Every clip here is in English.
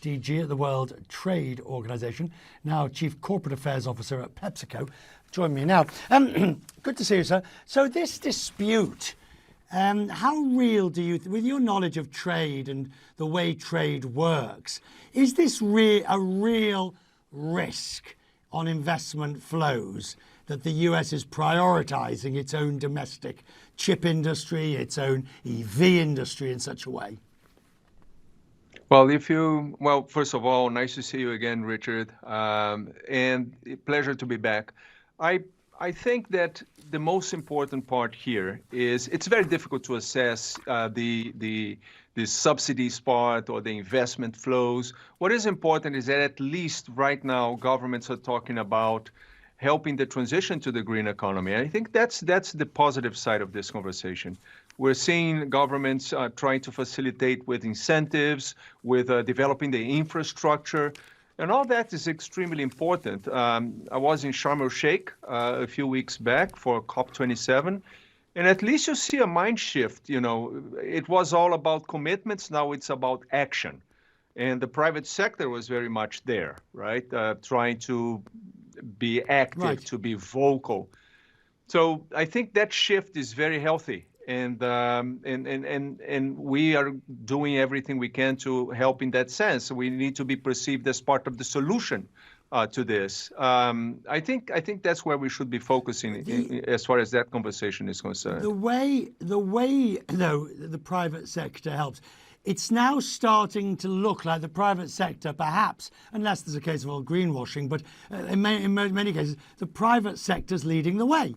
DG at the World Trade Organization, now Chief Corporate Affairs Officer at PepsiCo. Join me now. Good to see you, sir. So this dispute, how real do you, with your knowledge of trade and the way trade works, is this a real risk on investment flows that the US is prioritizing its own domestic chip industry, its own EV industry in such a way? Well, first of all, nice to see you again, Richard, and pleasure to be back. I think that the most important part here is it's very difficult to assess the subsidies part or the investment flows. What is important is that at least right now governments are talking about helping the transition to the green economy. And I think that's the positive side of this conversation. We're seeing governments trying to facilitate with incentives, with developing the infrastructure, and all that is extremely important. I was in Sharm el-Sheikh a few weeks back for COP27, and at least you see a mind shift. You know, it was all about commitments, now it's about action. And the private sector was very much there, right? Trying to be active, Right. to be vocal. So I think that shift is very healthy. And we are doing everything we can to help in that sense. We need to be perceived as part of the solution to this. I think that's where we should be focusing as far as that conversation is concerned. The way though the private sector helps, it's now starting to look like the private sector, perhaps, unless there's a case of all greenwashing, but in many cases, the private sector's leading the way.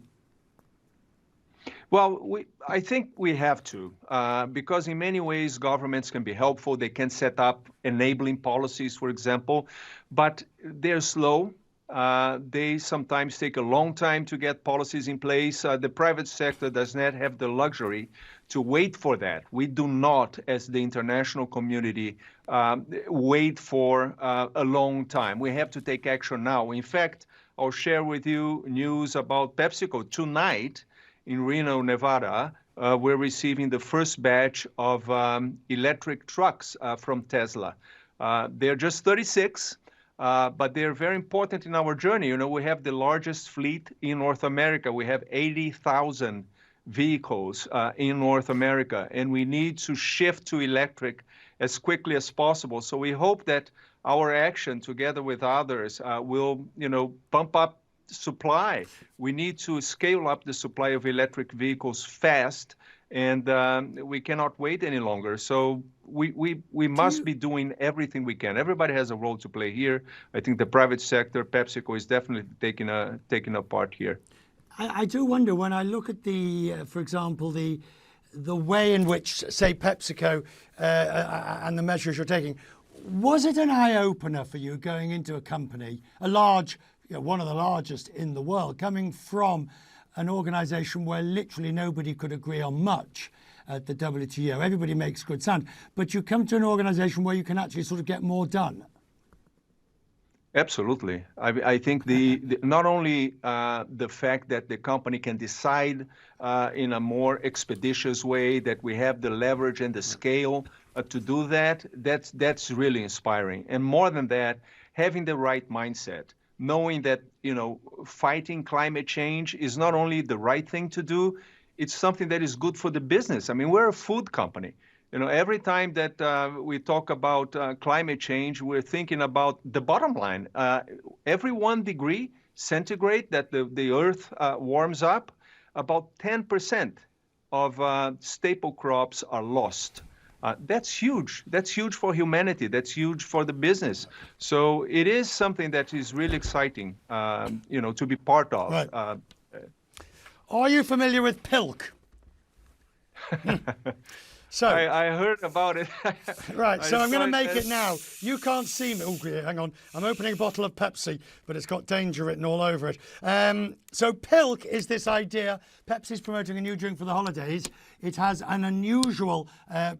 Well, I think we have to, because in many ways governments can be helpful. They can set up enabling policies, for example, but they're slow. They sometimes take a long time to get policies in place. The private sector does not have the luxury to wait for that. We do not, as the international community, wait for a long time. We have to take action now. In fact, I'll share with you news about PepsiCo. Tonight in Reno, Nevada, we're receiving the first batch of electric trucks from Tesla. They're just 36. But they're very important in our journey. You know, we have the largest fleet in North America. We have 80,000 vehicles in North America, and we need to shift to electric as quickly as possible. So we hope that our action, together with others, will, bump up supply. We need to scale up the supply of electric vehicles fast, and we cannot wait any longer. So we must be doing everything we can. Everybody has a role to play here. I think the private sector, PepsiCo, is definitely taking a part here. I do wonder when I look at for example, the way in which, say, PepsiCo and the measures you're taking, was it an eye-opener for you going into a company, a large, one of the largest in the world, coming from an organization where literally nobody could agree on much at the WTO? Everybody makes good sound, but you come to an organization where you can actually sort of get more done. Absolutely. I think not only the fact that the company can decide in a more expeditious way, that we have the leverage and the scale to do that, that's really inspiring. And more than that, having the right mindset, knowing that, fighting climate change is not only the right thing to do, it's something that is good for the business. I mean, we're a food company. Every time that we talk about climate change, we're thinking about the bottom line. Every 1 degree centigrade that the Earth warms up, about 10% of staple crops are lost. That's huge. That's huge for humanity. That's huge for the business. So it is something that is really exciting, to be part of. Right. Are you familiar with PILK? So I heard about it. Right, so I'm going to make it now. You can't see me. Oh, hang on. I'm opening a bottle of Pepsi, but it's got danger written all over it. So PILK is this idea. Pepsi's promoting a new drink for the holidays. It has an unusual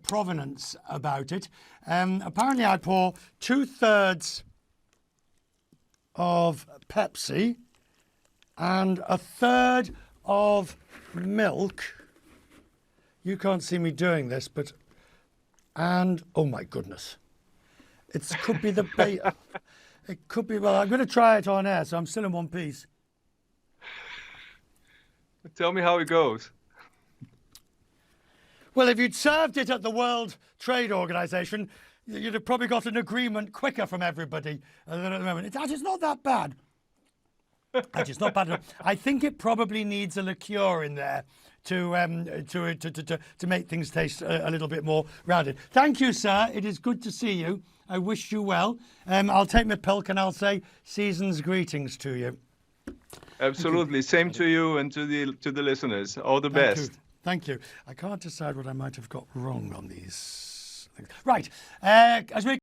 provenance about it. Apparently, I pour 2/3 of Pepsi and 1/3 of milk. You can't see me doing this, but, and, oh my goodness. It could be the it could be. Well, I'm going to try it on air, so I'm still in one piece. Tell me how it goes. Well, if you'd served it at the World Trade Organization, you'd have probably got an agreement quicker from everybody than at the moment. It's not that bad. Actually, it's not bad enough. I think it probably needs a liqueur in there to make things taste a little bit more rounded. Thank you, sir. It is good to see you. I wish you well. I'll take my pilk and I'll say season's greetings to you. Absolutely. Same to you and to the listeners. All the best. Thank you. I can't decide what I might have got wrong on these things. Right. As we